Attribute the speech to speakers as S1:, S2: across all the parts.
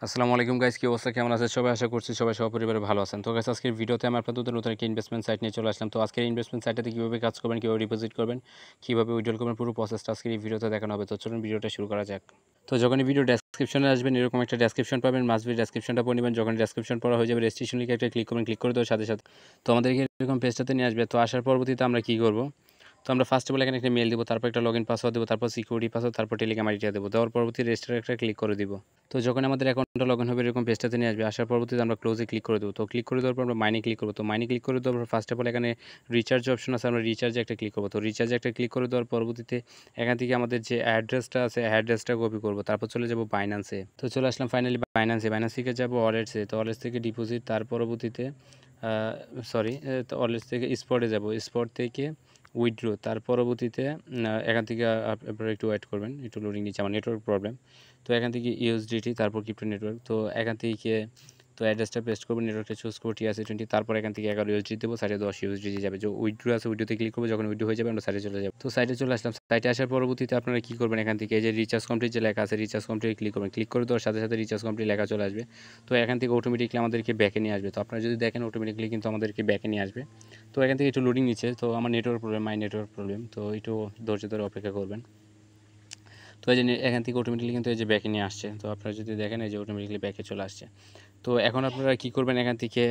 S1: আসসালামু আলাইকুম গাইস, কি অবস্থা, কেমন আছেন সবাই? আশা করছি সবাই সপরিবারে ভালো আছেন। তো গাইস, আজকের ভিডিওতে আমি আপনাদের নতুন একটা ইনভেস্টমেন্ট সাইট নিয়ে চলে আসলাম। তো আজকের ইনভেস্টমেন্ট সাইটটাতে কীভাবে কাজ করবেন, কীভাবে ডিপোজিট করবেন, কীভাবে উইথড্রল করবেন, পুরো প্রসেসটা আজকের এই ভিডিওতে দেখানো হবে। তো চলুন ভিডিওটা শুরু করা যাক। তো যখনই ভিডিও ডেসক্রিপশনে আসবেন, এরকম একটা ডেসক্রিপশন পাবেন, মাস্ট বি ডেসক্রিপশনটা পড়ে নেবেন। যখন ডেসক্রিপশন পড়া হয়ে যাবে, রেজিস্ট্রেশন লিখে একটা ক্লিক করবেন, ক্লিক করে দেওয়ার সাথে সাথে তো আমাদেরকে এরকম পেজটাতে নিয়ে আসবে। তো আসার পরবর্তীতে আমরা কী করব, তো আমরা ফার্স্ট অফ অল এখানে একটা মেল দেবো, তারপর একটা লগইন পাসওয়ার্ড দেবো, তারপর সিকিউরিটি পাসওয়ার্ড, তারপর টেলিগ্রাম আইডিটা দেবো। দেওয়ার পরবর্তী রেজিস্টার একটা ক্লিক করে দিব। তো যখন আমাদের অ্যাকাউন্টটা লগইন হবে, এরকম পেজটাতে নিয়ে আসবে। আসার পরবর্তীতে আমরা ক্লোজে ক্লিক করে দেবো। তো ক্লিক করে দেওয়ার পর আমরা মাইনে ক্লিক করবো। তো মাইনে ক্লিক করে দেওয়ার পর ফার্স্ট অফ অল এখানে রিচার্জ অপশন আছে, আমরা রিচার্জে একটা ক্লিক করবো। তো রিচার্জে একটা ক্লিক করে দেওয়ার পরবর্তীতে এখান থেকে আমাদের যে অ্যাড্রেসটা আছে, অ্যাড্রেসটা কপি করবো, তারপর চলে যাবো বাইন্যান্সে। তো চলে আসলাম ফাইনালি বাইন্যান্সে। বাইন্যান্স থেকে যাবো ওয়ালেটসে। তো ওয়ালেটস থেকে ডিপোজিট, তার পরবর্তীতে তো ওয়ালেটস থেকে স্পটে যাব, স্পট থেকে উইথড্র, তার পরবর্তীতে এখান থেকে আপনারা একটু ওয়েট করবেন, একটু লোডিং নিচ্ছে, আমার নেটওয়ার্ক প্রবলেম। তো এখান থেকে ইউএসডিটি, তারপর ক্রিপ্টো নেটওয়ার্ক। তো এখান থেকে তো অ্যাড্রেসটা পেস্ট করবো, নেটওয়ার্কটা চুজ করবো TRC20, তারপর এখান থেকে 11 ইউএসডি দেবো, সাইডে 10 ইউএসডি যাবে। যে উইথড্র আছে, উইথড্রোতে ক্লিক করবো, যখন উইথড্র হয়ে যাবে আমরা সাইডে চলে যাবো। তো সাইডে চলে আসলাম। সাইডে আসার পরবর্তীতে আপনারা কী করবেন, এখান থেকে এই যে রিচার্জ কমপ্লিট যে লেখা আছে, রিচার্জ কমপ্লিট ক্লিক করবেন। ক্লিক করে দেওয়ার সাথে সাথে রিচার্জ কমপ্লিট লেখা চলে আসবে। তো এখান থেকে অটোমেটিকলি আমাদেরকে ব্যাকে নিয়ে আসবে। তো আপনারা যদি দেখেন, অটোমেটিকলি কিন্তু আমাদেরকে ব্যাকে নিয়ে আসবে। তো এখান থেকে একটু লোডিং নিচ্ছে, তো আমার নেটওয়ার্ক প্রবলেম, মাই নেটওয়ার্ক প্রবলেম, তো একটু ধৈর্য ধরে অপেক্ষা করবেন। তো এই যে এখান থেকে অটোমেটিকলি কিন্তু এই যে ব্যাকে নিয়ে আসছে। তো আপনারা যদি দেখেন, এই যে অটোমেটিকলি ব্যাকে চলে আসছে। তো এখন আপনারা কী করবেন, এখান থেকে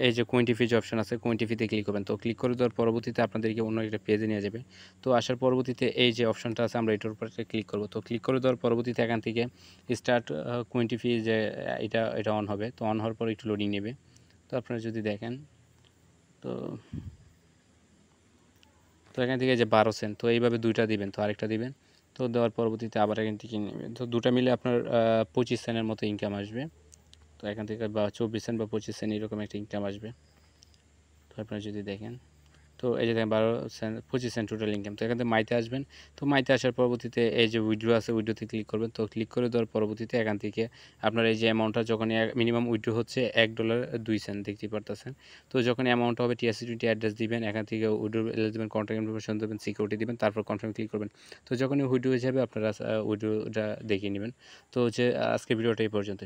S1: এই যে কোয়েন্টিফি যে অপশন আছে, কোয়েন্টিফিতে ক্লিক করবেন। তো ক্লিক করে দেওয়ার পরবর্তীতে আপনাদেরকে অন্য একটা পেজে নিয়ে যাবে। তো আসার পরবর্তীতে এই যে অপশনটা আছে, আমরা এটার উপর ক্লিক করব। তো ক্লিক করে দেওয়ার পরবর্তীতে এখান থেকে স্টার্ট কোয়েন্টিফি যে এটা অন হবে। তো অন হওয়ার পর একটু লোডিং নেবে। তো আপনারা যদি দেখেন, তো তো এখান থেকে যে 12 সেন্ট, তো এইভাবে দুইটা দিবেন, তো আরেকটা দিবেন। তো দেওয়ার পরবর্তীতে আবার এখান থেকে নেবেন। তো দুটা মিলে আপনার 25 সেন্টের মতো ইনকাম আসবে। তো এখান থেকে বা 24 সেন্ট বা 25 সেন্ট এরকম একটা ইনকাম আসবে। তো আপনারা যদি দেখেন, তো এই যে দেখেন 12 সেন্ট 25 সেন্ট টোটাল ইনকাম। তো এখান থেকে মাইতে আসবেন। তো মাইতে আসার পরবর্তীতে এই যে উইথড্র আছে, উইথড্রোতে ক্লিক করবেন। তো ক্লিক করে দেওয়ার পরবর্তীতে এখান থেকে আপনার এই যে অ্যামাউন্টটা যখন মিনিমাম উইথড্র হচ্ছে $1.02 দেখতেই পারতেছেন। তো যখন অ্যামাউন্টটা হবে, TRC20 অ্যাড্রেস দিবেন, এখান থেকে উইথড্র অ্যাড্রেস দিবেন, কন্ট্যাক্ট ইনফরমেশন দেবেন, সিকিউরিটি দিবেন, তারপর কনফার্ম ক্লিক করবেন। তো যখনই উইথড্র হয়ে যাবে, আপনারা উইথড্রোটা দেখিয়ে নেবেন। তো হচ্ছে আজকের ভিডিওটা এই পর্যন্ত।